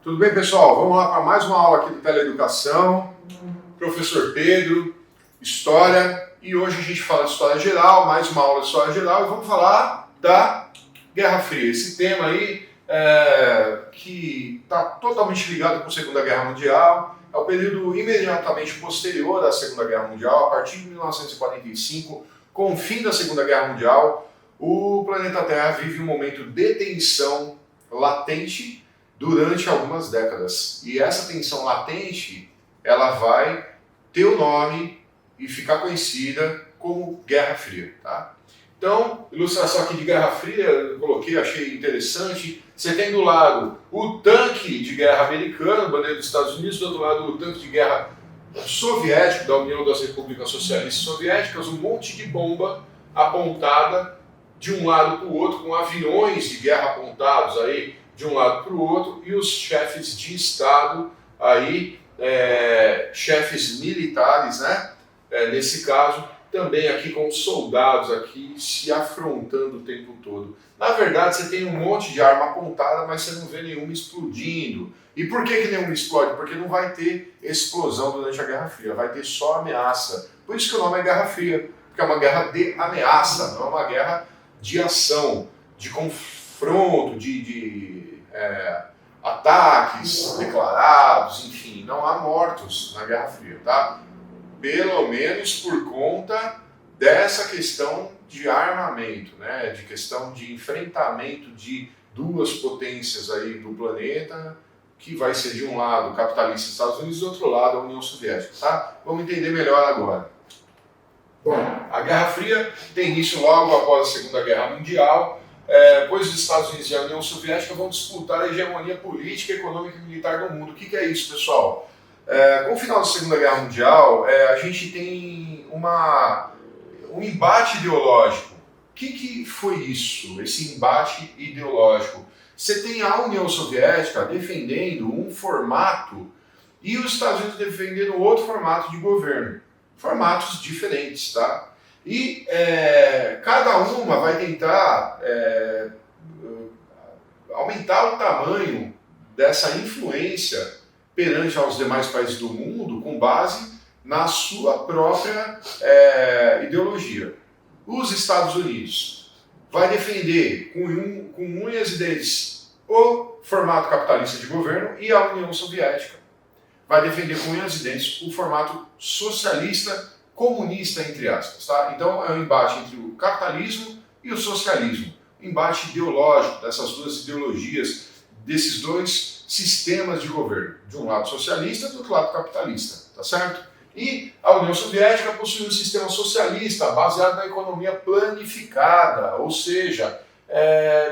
Tudo bem, pessoal? Vamos lá para mais uma aula aqui do Teleeducação. Professor Pedro, História. E hoje a gente fala de História Geral, mais uma aula de História Geral. E vamos falar da Guerra Fria. Esse tema aí que está totalmente ligado com a Segunda Guerra Mundial. É o período imediatamente posterior à Segunda Guerra Mundial. A partir de 1945, com o fim da Segunda Guerra Mundial, o planeta Terra vive um momento de tensão latente durante algumas décadas. E essa tensão latente, ela vai ter o nome e ficar conhecida como Guerra Fria. Tá? Então, ilustração aqui de Guerra Fria, eu coloquei, achei interessante. Você tem do lado o tanque de guerra americano, bandeira dos Estados Unidos, do outro lado o tanque de guerra soviético, da União das Repúblicas Socialistas Soviéticas, um monte de bomba apontada de um lado para o outro, com aviões de guerra apontados aí de um lado para o outro, e os chefes de Estado aí, chefes militares, né? Nesse caso, também aqui com os soldados aqui se afrontando o tempo todo. Na verdade, você tem um monte de arma apontada, mas você não vê nenhuma explodindo. E por que nenhuma explode? Porque não vai ter explosão durante a Guerra Fria, vai ter só ameaça. Por isso que o nome é Guerra Fria, porque é uma guerra de ameaça, não é uma guerra de ação, de confronto, de ataques declarados, enfim, não há mortos na Guerra Fria, tá? Pelo menos por conta dessa questão de armamento, né? De questão de enfrentamento de duas potências aí do planeta, que vai ser de um lado capitalista Estados Unidos e do outro lado a União Soviética, tá? Vamos entender melhor agora. Bom, a Guerra Fria tem início logo após a Segunda Guerra Mundial, pois os Estados Unidos e a União Soviética vão disputar a hegemonia política, econômica e militar do mundo. O que é isso, pessoal? Com o final da Segunda Guerra Mundial, a gente tem um embate ideológico. O que foi isso, esse embate ideológico? Você tem a União Soviética defendendo um formato e os Estados Unidos defendendo outro formato de governo. Formatos diferentes, tá? E cada uma vai tentar aumentar o tamanho dessa influência perante aos demais países do mundo com base na sua própria ideologia. Os Estados Unidos vai defender com unhas e dentes o formato capitalista de governo e a União Soviética vai defender com unhas e dentes o formato socialista comunista, entre aspas. Tá? Então é um embate entre o capitalismo e o socialismo. Embate ideológico dessas duas ideologias, desses dois sistemas de governo. De um lado socialista, do outro lado capitalista. Tá certo? E a União Soviética possui um sistema socialista baseado na economia planificada, ou seja,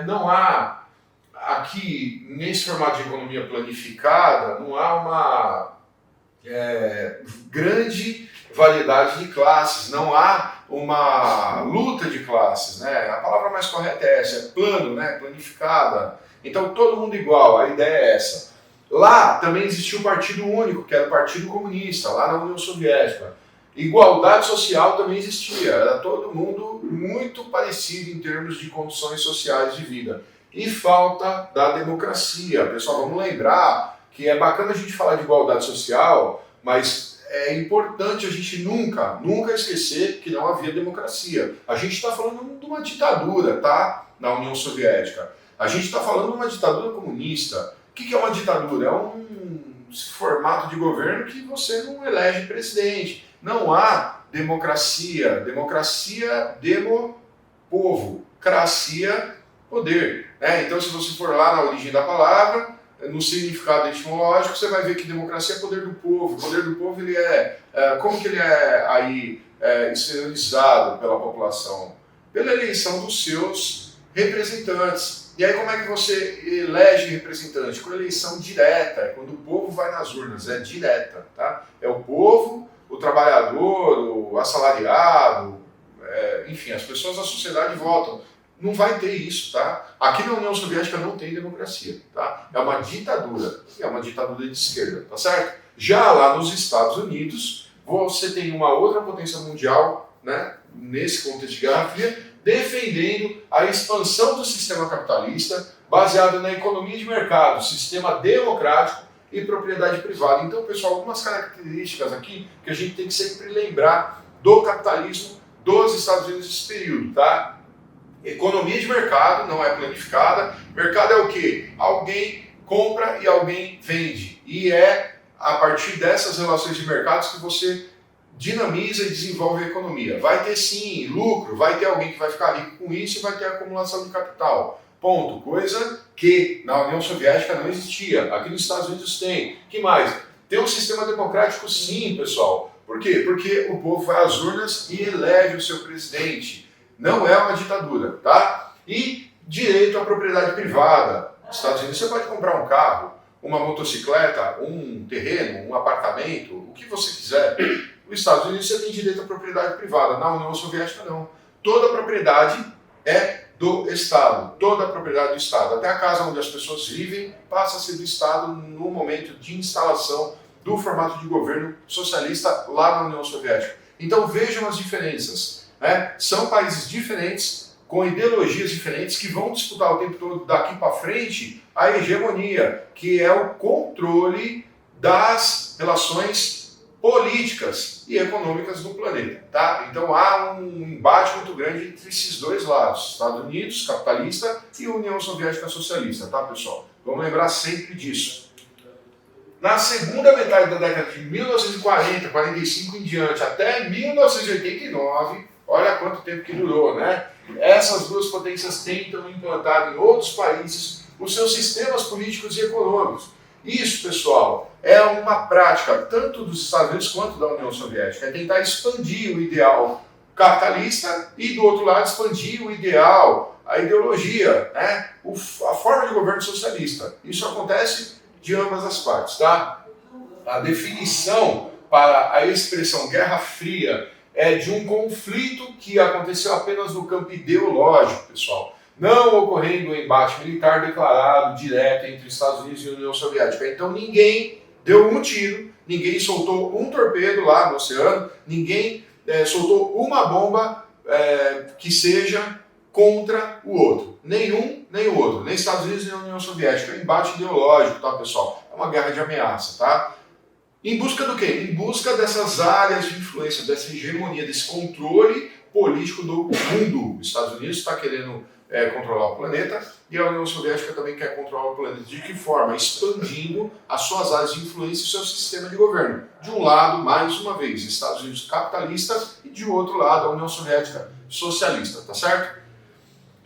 não há aqui, nesse formato de economia planificada, não há uma grande variedade de classes, não há uma luta de classes, né? A palavra mais correta é essa, é plano, né? Planificada. Então todo mundo igual, a ideia é essa. Lá também existia o Partido Único, que era o Partido Comunista, lá na União Soviética. Igualdade social também existia, era todo mundo muito parecido em termos de condições sociais de vida. E falta da democracia. Pessoal, vamos lembrar que é bacana a gente falar de igualdade social, mas é importante a gente nunca esquecer que não havia democracia. A gente está falando de uma ditadura, tá? Na União Soviética. A gente está falando de uma ditadura comunista. O que é uma ditadura? É um formato de governo que você não elege presidente. Não há democracia. Democracia, povo. Cracia, poder. Então, se você for lá na origem da palavra, no significado etimológico, você vai ver que democracia é poder do povo. O poder do povo, ele como que ele é aí exteriorizado pela população? Pela eleição dos seus representantes. E aí como é que você elege representante? Com eleição direta, quando o povo vai nas urnas, é direta, tá? É o povo, o trabalhador, o assalariado, enfim, as pessoas da sociedade votam. Não vai ter isso, tá? Aqui na União Soviética não tem democracia, tá? É uma ditadura de esquerda, tá certo? Já lá nos Estados Unidos, você tem uma outra potência mundial, né? Nesse contexto de Guerra Fria, defendendo a expansão do sistema capitalista baseado na economia de mercado, sistema democrático e propriedade privada. Então, pessoal, algumas características aqui que a gente tem que sempre lembrar do capitalismo dos Estados Unidos nesse período, tá? Economia de mercado não é planificada. Mercado é o quê? Alguém compra e alguém vende. E é a partir dessas relações de mercados que você dinamiza e desenvolve a economia. Vai ter sim lucro, vai ter alguém que vai ficar rico com isso e vai ter acumulação de capital. Ponto. Coisa que na União Soviética não existia. Aqui nos Estados Unidos tem. Que mais? Tem um sistema democrático sim, pessoal. Por quê? Porque o povo vai às urnas e elege o seu presidente. Não é uma ditadura, tá? E direito à propriedade privada. Nos Estados Unidos você pode comprar um carro, uma motocicleta, um terreno, um apartamento, o que você quiser. Nos Estados Unidos você tem direito à propriedade privada. Na União Soviética não. Toda a propriedade é do Estado, toda a propriedade do Estado. Até a casa onde as pessoas vivem passa a ser do Estado no momento de instalação do formato de governo socialista lá na União Soviética. Então vejam as diferenças, né? São países diferentes, com ideologias diferentes, que vão disputar o tempo todo daqui para frente a hegemonia, que é o controle das relações políticas e econômicas do planeta, tá? Então há um embate muito grande entre esses dois lados, Estados Unidos capitalista e União Soviética socialista, tá, pessoal? Vamos lembrar sempre disso. Na segunda metade da década de 1940, 45 em diante, até 1989, olha quanto tempo que durou, né? Essas duas potências tentam implantar em outros países os seus sistemas políticos e econômicos. Isso, pessoal, é uma prática tanto dos Estados Unidos quanto da União Soviética. É tentar expandir o ideal capitalista e, do outro lado, expandir o ideal, a ideologia, né? A forma de governo socialista. Isso acontece de ambas as partes, tá? A definição para a expressão Guerra Fria é de um conflito que aconteceu apenas no campo ideológico, pessoal. Não ocorrendo um embate militar declarado direto entre Estados Unidos e União Soviética. Então ninguém deu um tiro, ninguém soltou um torpedo lá no oceano, ninguém soltou uma bomba que seja contra o outro. Nenhum, nem o outro. Nem Estados Unidos, nem a União Soviética. É um embate ideológico, tá, pessoal? É uma guerra de ameaça, tá? Em busca do quê? Em busca dessas áreas de influência, dessa hegemonia, desse controle político do mundo. Os Estados Unidos está querendo controlar o planeta e a União Soviética também quer controlar o planeta. De que forma? Expandindo as suas áreas de influência e o seu sistema de governo. De um lado, mais uma vez, Estados Unidos capitalista e de outro lado, a União Soviética socialista, tá certo?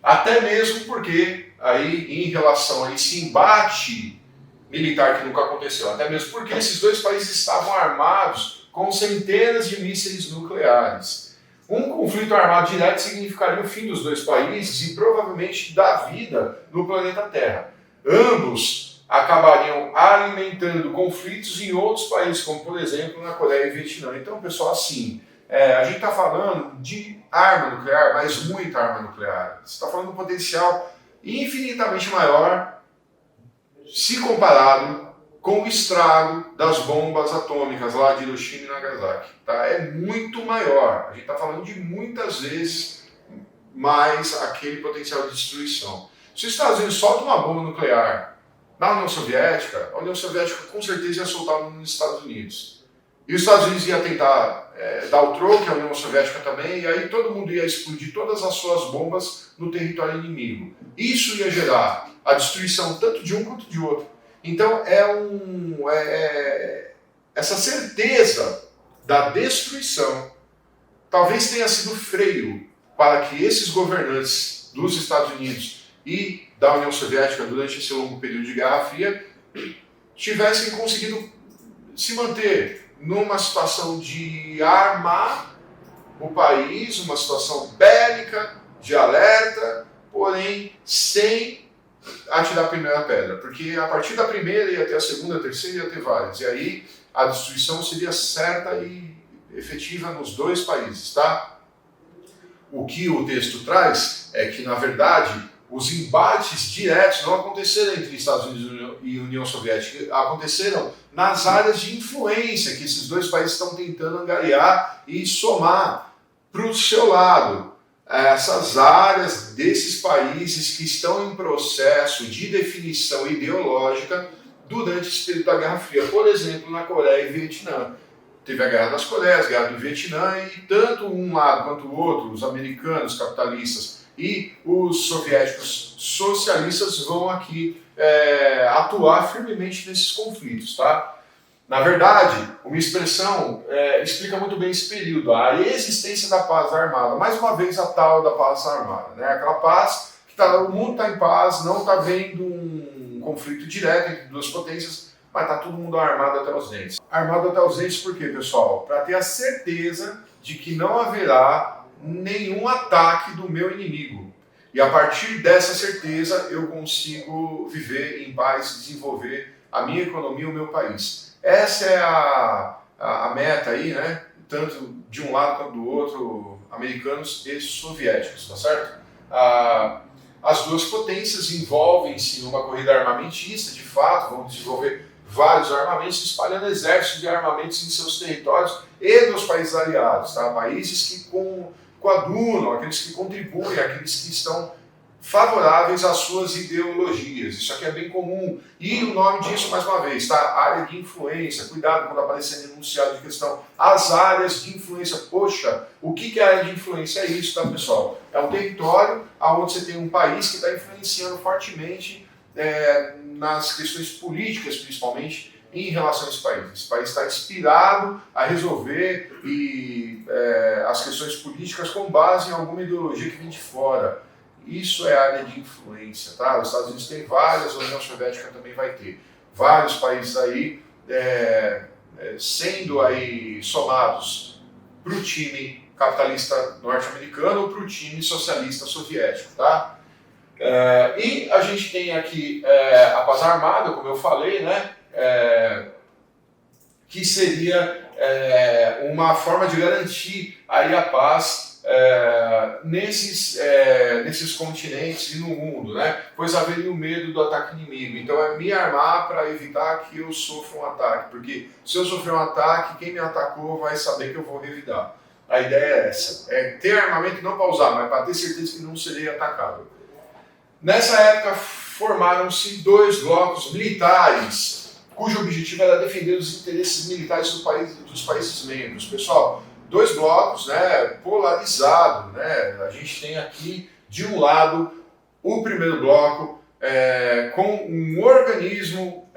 Até mesmo porque, aí, em relação a esse embate militar que nunca aconteceu, até mesmo porque esses dois países estavam armados com centenas de mísseis nucleares. Um conflito armado direto significaria o fim dos dois países e provavelmente da vida no planeta Terra. Ambos acabariam alimentando conflitos em outros países, como por exemplo na Coreia e Vietnã. Então, pessoal, assim, a gente está falando de arma nuclear, mas muita arma nuclear. Você está falando de um potencial infinitamente maior se comparado com o estrago das bombas atômicas lá de Hiroshima e Nagasaki. Tá? É muito maior. A gente está falando de muitas vezes mais aquele potencial de destruição. Se os Estados Unidos soltam uma bomba nuclear na União Soviética, a União Soviética com certeza ia soltar nos Estados Unidos. E os Estados Unidos ia tentar dar o troco, a União Soviética também, e aí todo mundo ia explodir todas as suas bombas no território inimigo. Isso ia gerar a destruição tanto de um quanto de outro. Então essa certeza da destruição talvez tenha sido freio para que esses governantes dos Estados Unidos e da União Soviética durante esse longo período de Guerra Fria tivessem conseguido se manter numa situação de armar o país, uma situação bélica, de alerta, porém sem atirar a primeira pedra, porque a partir da primeira ia ter a segunda, a terceira, ia ter várias, e aí a destruição seria certa e efetiva nos dois países, tá? O que o texto traz é que, na verdade, os embates diretos não aconteceram entre Estados Unidos e União Soviética, aconteceram nas áreas de influência que esses dois países estão tentando angariar e somar para o seu lado. essas áreas desses países que estão em processo de definição ideológica durante esse período da Guerra Fria. Por exemplo, na Coreia e Vietnã. Teve a Guerra das Coreias, a Guerra do Vietnã, e tanto um lado quanto o outro, os americanos capitalistas e os soviéticos socialistas, vão aqui atuar firmemente nesses conflitos, tá? Na verdade, uma expressão explica muito bem esse período, a existência da paz armada. Mais uma vez, a tal da paz armada, né? Aquela paz que o mundo está em paz, não está vendo um conflito direto entre duas potências, mas está todo mundo armado até os dentes. Armado até os dentes por quê, pessoal? Para ter a certeza de que não haverá nenhum ataque do meu inimigo. E a partir dessa certeza eu consigo viver em paz e desenvolver a minha economia e o meu país. Essa é a meta aí, né? Tanto de um lado quanto do outro, americanos e soviéticos, tá certo? As duas potências envolvem-se numa corrida armamentista, de fato, vão desenvolver vários armamentos, espalhando exércitos de armamentos em seus territórios e nos países aliados, tá? Países que coadunam, aqueles que contribuem, aqueles que estão favoráveis às suas ideologias. Isso aqui é bem comum. E o nome disso, mais uma vez, tá? Área de influência. Cuidado quando aparecer enunciado de questão. As áreas de influência. Poxa, o que é área de influência? É isso, tá, pessoal? É um território onde você tem um país que está influenciando fortemente nas questões políticas, principalmente, em relação a esse país. Esse país está inspirado a resolver as questões políticas com base em alguma ideologia que vem de fora. Isso é área de influência, tá? Os Estados Unidos tem várias, a União Soviética também vai ter. Vários países aí sendo aí somados para o time capitalista norte-americano ou para o time socialista soviético, tá? E a gente tem aqui a paz armada, como eu falei, né? Que seria uma forma de garantir aí a paz nesses continentes e no mundo, né? Pois haveria o medo do ataque inimigo. Então é me armar para evitar que eu sofra um ataque, porque se eu sofrer um ataque, quem me atacou vai saber que eu vou revidar. A ideia é essa, ter armamento não para usar, mas para ter certeza que não serei atacado. Nessa época formaram-se dois blocos militares, cujo objetivo era defender os interesses militares dos países membros. Pessoal, dois blocos, né, polarizados, né? A gente tem aqui, de um lado, o primeiro bloco com um organismo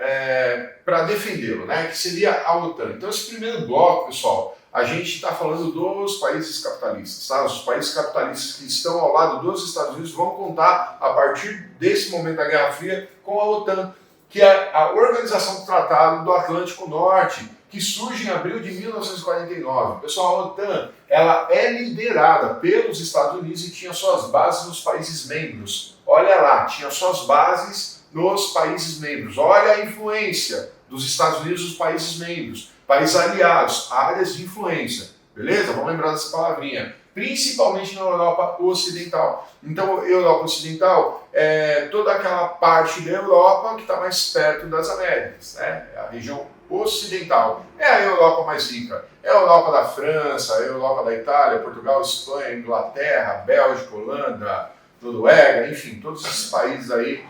para defendê-lo, né, que seria a OTAN. Então esse primeiro bloco, pessoal, a gente está falando dos países capitalistas, tá? Os países capitalistas que estão ao lado dos Estados Unidos vão contar, a partir desse momento da Guerra Fria, com a OTAN, que é a Organização do Tratado do Atlântico Norte, que surge em abril de 1949. Pessoal, a OTAN ela é liderada pelos Estados Unidos e tinha suas bases nos países membros. Olha lá, tinha suas bases nos países membros. Olha a influência dos Estados Unidos nos países membros. Países aliados, áreas de influência. Beleza? Vamos lembrar dessa palavrinha. Principalmente na Europa Ocidental. Então, Europa Ocidental é toda aquela parte da Europa que está mais perto das Américas, né? A região ocidental. É a Europa mais rica. É a Europa da França, a Europa da Itália, Portugal, Espanha, Inglaterra, Bélgica, Holanda, Noruega, enfim, todos esses países aí.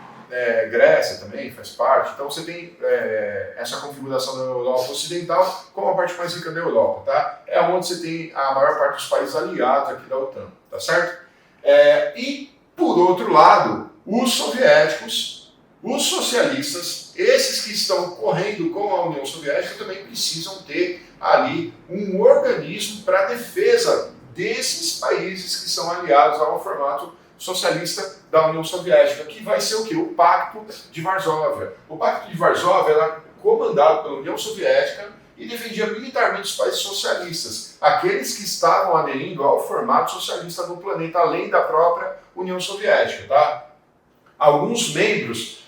Grécia também faz parte. Então você tem essa configuração da Europa Ocidental como a parte mais rica da Europa, tá? É onde você tem a maior parte dos países aliados aqui da OTAN, tá certo? E, por outro lado, os soviéticos, os socialistas, esses que estão correndo com a União Soviética também precisam ter ali um organismo para defesa desses países que são aliados ao formato socialista da União Soviética, que vai ser o quê? O Pacto de Varsóvia. O Pacto de Varsóvia era comandado pela União Soviética e defendia militarmente os países socialistas, aqueles que estavam aderindo ao formato socialista no planeta, além da própria União Soviética, tá? Alguns membros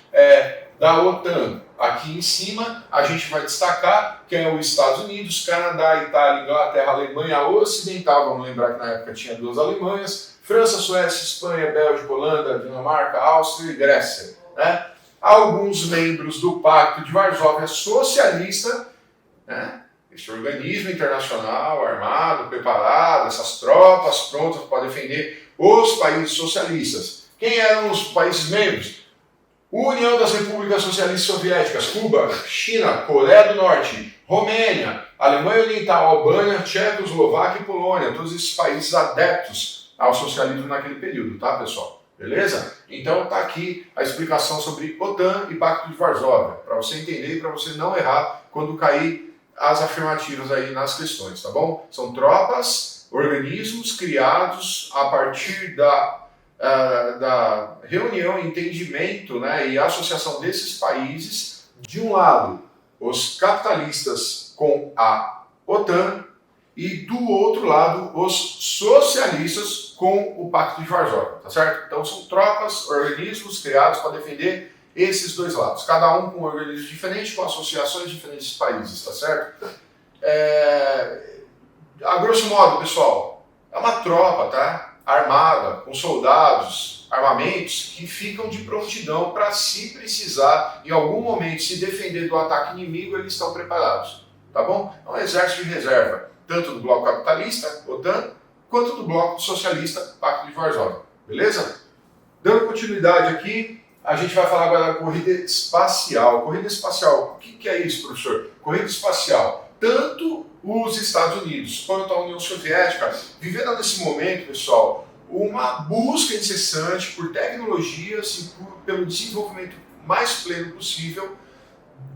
da OTAN, aqui em cima, a gente vai destacar que é os Estados Unidos, Canadá, Itália, Inglaterra, Alemanha Ocidental, vamos lembrar que na época tinha duas Alemanhas, França, Suécia, Espanha, Bélgica, Holanda, Dinamarca, Áustria e Grécia, né? Alguns membros do Pacto de Varsóvia socialista, né? Esse organismo internacional armado, preparado, essas tropas prontas para defender os países socialistas. Quem eram os países membros? União das Repúblicas Socialistas Soviéticas, Cuba, China, Coreia do Norte, Romênia, Alemanha Oriental, Albânia, Tchecoslováquia e Polônia, todos esses países adeptos ao socialismo naquele período, tá, pessoal? Beleza? Então tá aqui a explicação sobre OTAN e Pacto de Varsóvia, para você entender e para você não errar quando cair as afirmativas aí nas questões, tá bom? São tropas, organismos criados a partir da reunião, entendimento, né, e associação desses países, de um lado, os capitalistas com a OTAN e do outro lado, os socialistas com o Pacto de Varsóvia, tá certo? Então são tropas, organismos criados para defender esses dois lados, cada um com organismos diferentes, com associações diferentes de países, tá certo? A grosso modo, pessoal, é uma tropa, tá? Armada, com soldados, armamentos, que ficam de prontidão para, se precisar, em algum momento, se defender do ataque inimigo, eles estão preparados, tá bom? É um exército de reserva, tanto do bloco capitalista, OTAN, quanto do bloco socialista, Pacto de Varsóvia, beleza? Dando continuidade aqui, a gente vai falar agora da corrida espacial. Corrida espacial, o que é isso, professor? Corrida espacial, tanto os Estados Unidos quanto a União Soviética viveram nesse momento, pessoal, uma busca incessante por tecnologias e pelo desenvolvimento mais pleno possível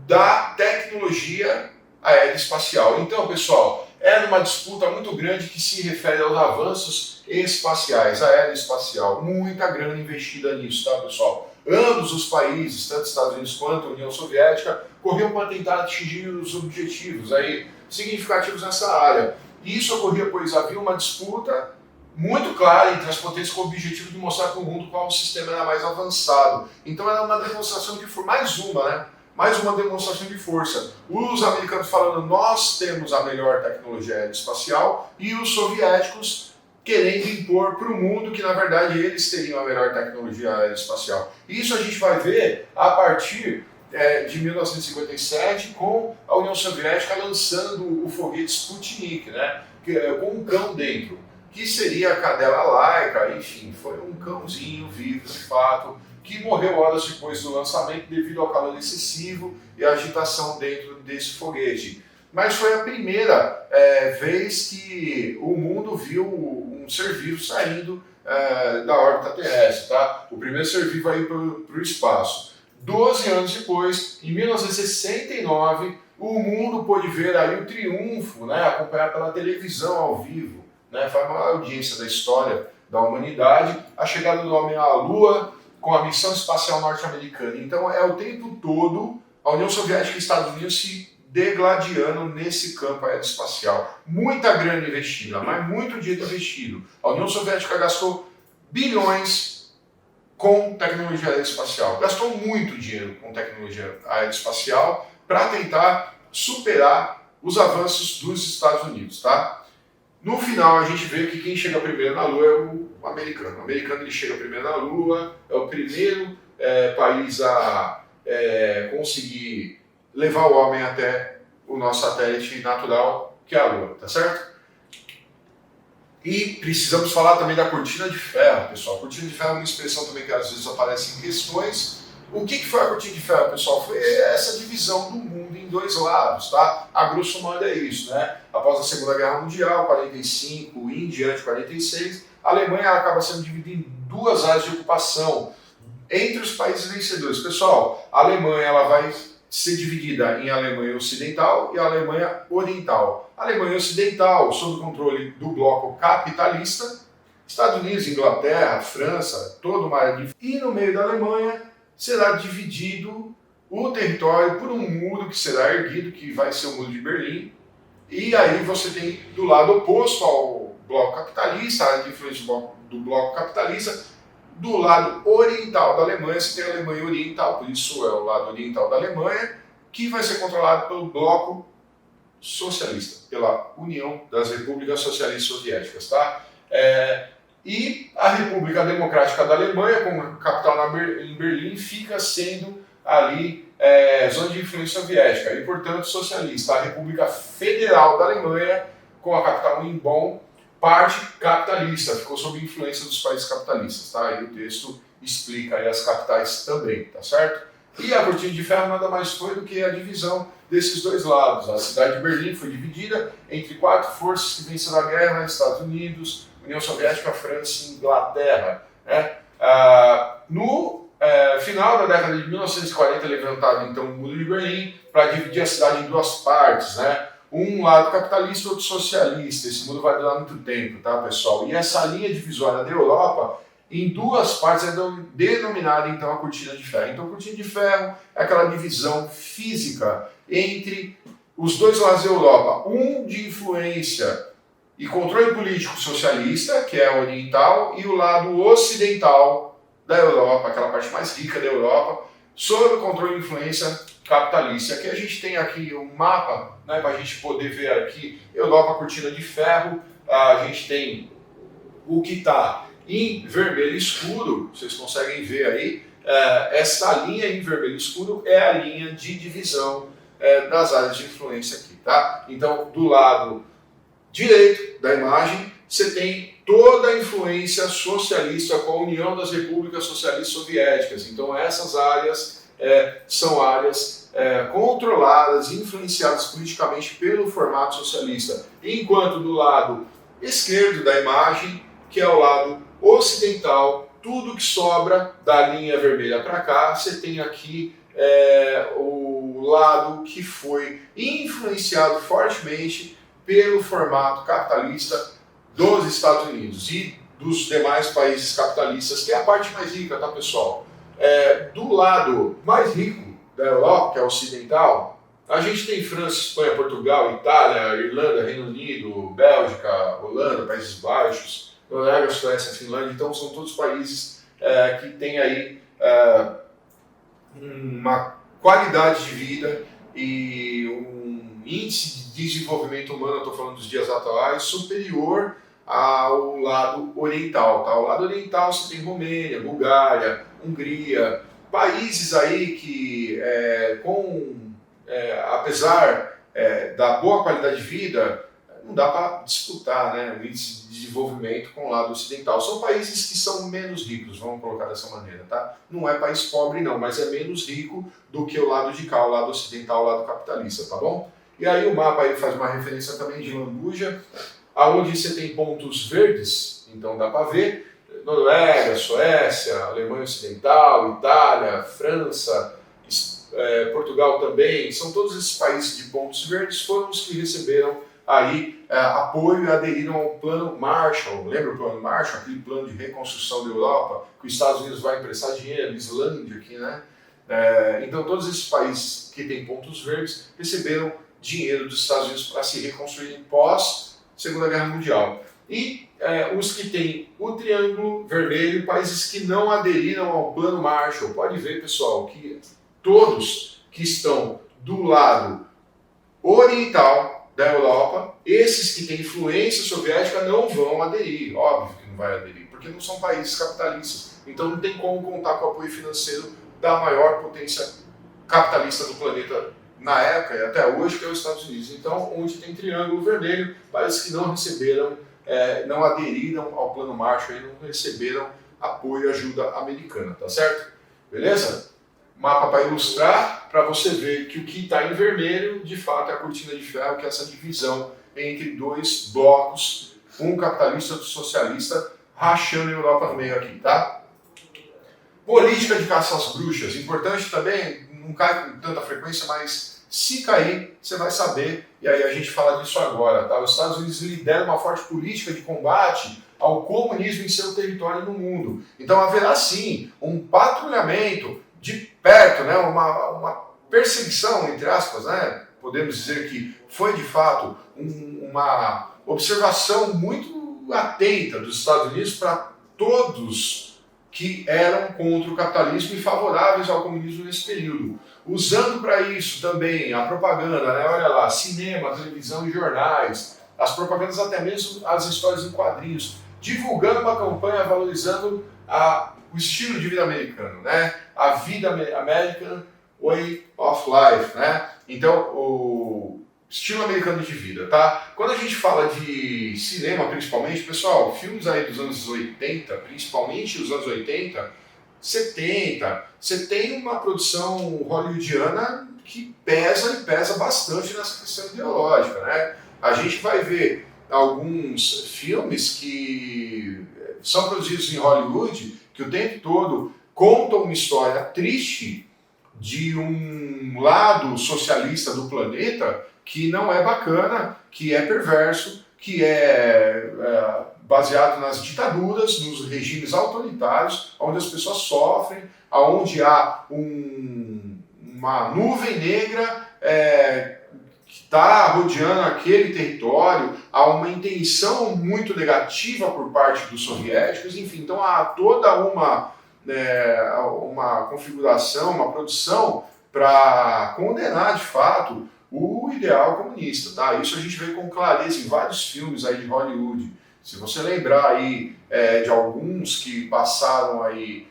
da tecnologia aeroespacial. Então, pessoal, era uma disputa muito grande que se refere aos avanços espaciais, aeroespacial. Muita grana investida nisso, tá, pessoal? Ambos os países, tanto Estados Unidos quanto a União Soviética, corriam para tentar atingir os objetivos aí significativos nessa área. E isso ocorria pois havia uma disputa muito clara entre as potências com o objetivo de mostrar para o mundo qual sistema era mais avançado. Então era uma demonstração de força, mais uma demonstração de força. Os americanos falando, nós temos a melhor tecnologia aeroespacial, e os soviéticos querendo impor para o mundo que, na verdade, eles teriam a melhor tecnologia aeroespacial. Isso a gente vai ver a partir de 1957, com a União Soviética lançando o foguete Sputnik, né, com um cão dentro, que seria a cadela Laika, enfim, foi um cãozinho vivo, de fato, que morreu horas depois do lançamento devido ao calor excessivo e à agitação dentro desse foguete. Mas foi a primeira vez que o mundo viu um ser vivo saindo da órbita terrestre, tá? O primeiro ser vivo a ir para o espaço. 12 anos depois, em 1969, o mundo pôde ver aí o triunfo, né, acompanhado pela televisão ao vivo, né, foi a maior audiência da história da humanidade, a chegada do homem à Lua com a missão espacial norte-americana. Então é o tempo todo a União Soviética e os Estados Unidos se degladiando nesse campo aeroespacial. Muita grana investida, mas muito dinheiro investido. A União Soviética gastou bilhões com tecnologia aeroespacial. Gastou muito dinheiro com tecnologia aeroespacial para tentar superar os avanços dos Estados Unidos, tá? No final, a gente vê que quem chega primeiro na Lua é o americano. O americano ele chega primeiro na Lua, é o primeiro país a conseguir levar o homem até o nosso satélite natural, que é a Lua, tá certo? E precisamos falar também da cortina de ferro, pessoal. A cortina de ferro é uma expressão também que às vezes aparece em questões. O que foi a cortina de ferro, pessoal? Foi essa divisão do mundo em dois lados, tá? A grosso modo é isso, né? Após a Segunda Guerra Mundial, 45 e em diante, 46, a Alemanha acaba sendo dividida em duas áreas de ocupação entre os países vencedores. Pessoal, a Alemanha ela vai ser dividida em Alemanha Ocidental e Alemanha Oriental. A Alemanha Ocidental, sob o controle do bloco capitalista, Estados Unidos, Inglaterra, França, toda uma área de... E no meio da Alemanha será dividido o território por um muro que será erguido, que vai ser o Muro de Berlim. E aí você tem do lado oposto ao bloco capitalista, a área de influência do bloco capitalista, do lado oriental da Alemanha, você tem a Alemanha Oriental, por isso é o lado oriental da Alemanha, que vai ser controlado pelo bloco socialista, pela União das Repúblicas Socialistas Soviéticas, tá? E a República Democrática da Alemanha, com capital em Berlim, fica sendo ali zona de influência soviética e, portanto, socialista. A República Federal da Alemanha, com a capital em Bonn, parte capitalista, ficou sob influência dos países capitalistas, tá? E o texto explica aí as capitais também, tá certo? E a cortina de ferro nada mais foi do que a divisão desses dois lados. A cidade de Berlim foi dividida entre 4 forças que venceram a guerra: Estados Unidos, União Soviética, França e Inglaterra, né? No final da década de 1940, levantado então o Muro de Berlim para dividir a cidade em 2 partes, né? Um lado capitalista e outro socialista. Esse muro vai durar muito tempo, tá, pessoal? E essa linha divisória da Europa, em 2 partes, é denominada então a cortina de ferro. Então, a cortina de ferro é aquela divisão física entre os 2 lados da Europa, um de influência e controle político socialista, que é oriental, e o lado ocidental da Europa, aquela parte mais rica da Europa, sob o controle e influência capitalista. Aqui a gente tem aqui um mapa, né, para a gente poder ver aqui Europa, cortina de ferro. A gente tem o que está em vermelho escuro, vocês conseguem ver aí, essa linha em vermelho escuro é a linha de divisão das áreas de influência aqui, tá? Então, do lado direito da imagem, você tem toda a influência socialista com a União das Repúblicas Socialistas Soviéticas. Então, essas áreas são áreas controladas e influenciadas politicamente pelo formato socialista. Enquanto do lado esquerdo da imagem, que é o lado ocidental, tudo que sobra da linha vermelha para cá, você tem aqui o lado que foi influenciado fortemente pelo formato capitalista dos Estados Unidos e dos demais países capitalistas, que é a parte mais rica, tá, pessoal? Do lado mais rico da Europa, que é ocidental, a gente tem França, Espanha, Portugal, Itália, Irlanda, Reino Unido, Bélgica, Holanda, Países Baixos, Noruega, Suécia, Finlândia. Então são todos países que têm aí uma qualidade de vida e um índice de desenvolvimento humano, estou falando dos dias atuais, superior ao lado oriental. Tá? O lado oriental você tem Romênia, Bulgária, Hungria, países aí que, apesar da boa qualidade de vida, não dá para disputar, né, o índice de desenvolvimento com o lado ocidental. São países que são menos ricos, vamos colocar dessa maneira, tá? Não é país pobre não, mas é menos rico do que o lado de cá, o lado ocidental, o lado capitalista, tá bom? E aí o mapa aí faz uma referência também de Lambuja, aonde você tem pontos verdes, então dá para ver, Noruega, Suécia, Alemanha Ocidental, Itália, França, Portugal também, são todos esses países de pontos verdes, foram os que receberam aí apoio e aderiram ao Plano Marshall. Lembra o Plano Marshall? Aquele plano de reconstrução da Europa, que os Estados Unidos vai emprestar dinheiro, Islândia aqui, né? Então todos esses países que têm pontos verdes receberam dinheiro dos Estados Unidos para se reconstruírem pós Segunda Guerra Mundial. E os que têm o triângulo vermelho, países que não aderiram ao Plano Marshall. Pode ver, pessoal, que todos que estão do lado oriental da Europa, esses que têm influência soviética não vão aderir, óbvio que não vai aderir, porque não são países capitalistas. Então não tem como contar com o apoio financeiro da maior potência capitalista do planeta na época e até hoje, que é os Estados Unidos. Então, onde tem triângulo vermelho, países que não receberam, não aderiram ao Plano Marshall e não receberam apoio e ajuda americana, tá certo? Beleza? Mapa para ilustrar, para você ver que o que está em vermelho, de fato, é a cortina de ferro, que é essa divisão entre 2 blocos, um capitalista e outro socialista, rachando a Europa no meio aqui, tá? Política de caça às bruxas, importante também, não cai com tanta frequência, mas se cair, você vai saber, e aí a gente fala disso agora, tá? Os Estados Unidos lideram uma forte política de combate ao comunismo em seu território e no mundo. Então haverá sim um patrulhamento de perto, né? uma perseguição, entre aspas, né? Podemos dizer que foi de fato uma observação muito atenta dos Estados Unidos para todos que eram contra o capitalismo e favoráveis ao comunismo nesse período. Usando para isso também a propaganda, né? Olha lá, cinema, televisão e jornais, as propagandas, até mesmo as histórias em quadrinhos, divulgando uma campanha valorizando o estilo de vida americano, né? A vida American Way of Life, né? Então, estilo americano de vida, tá? Quando a gente fala de cinema, principalmente, pessoal, filmes aí dos anos 80, principalmente os anos 80, 70, você tem uma produção hollywoodiana que pesa e pesa bastante nessa questão ideológica, né? A gente vai ver alguns filmes que são produzidos em Hollywood que o tempo todo contam uma história triste de um lado socialista do planeta que não é bacana, que é perverso, que é baseado nas ditaduras, nos regimes autoritários, onde as pessoas sofrem, onde há uma nuvem negra que está rodeando aquele território, há uma intenção muito negativa por parte dos soviéticos, enfim, então há toda uma configuração, uma produção para condenar de fato o ideal comunista, tá? Isso a gente vê com clareza em vários filmes aí de Hollywood. Se você lembrar aí de alguns que passaram aí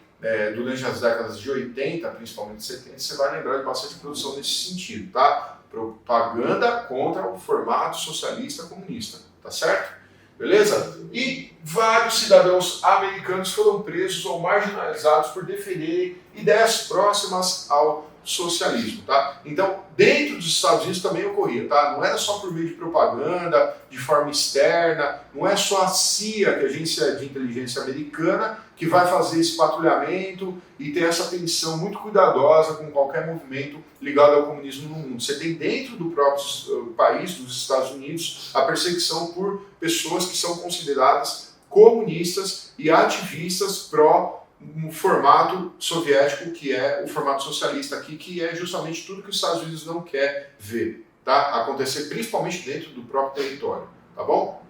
durante as décadas de 80, principalmente 70, você vai lembrar de bastante produção nesse sentido, tá? Propaganda contra o formato socialista comunista, tá certo? Beleza? E vários cidadãos americanos foram presos ou marginalizados por defenderem ideias próximas ao socialismo, tá? Então, dentro dos Estados Unidos também ocorria, tá? Não era só por meio de propaganda, de forma externa, não é só a CIA, que é a Agência de Inteligência Americana, que vai fazer esse patrulhamento e ter essa atenção muito cuidadosa com qualquer movimento ligado ao comunismo no mundo. Você tem dentro do próprio país, dos Estados Unidos, a perseguição por pessoas que são consideradas comunistas e ativistas pró um formato soviético, que é o formato socialista aqui, que é justamente tudo que os Estados Unidos não quer ver, tá? Acontecer principalmente dentro do próprio território, tá bom?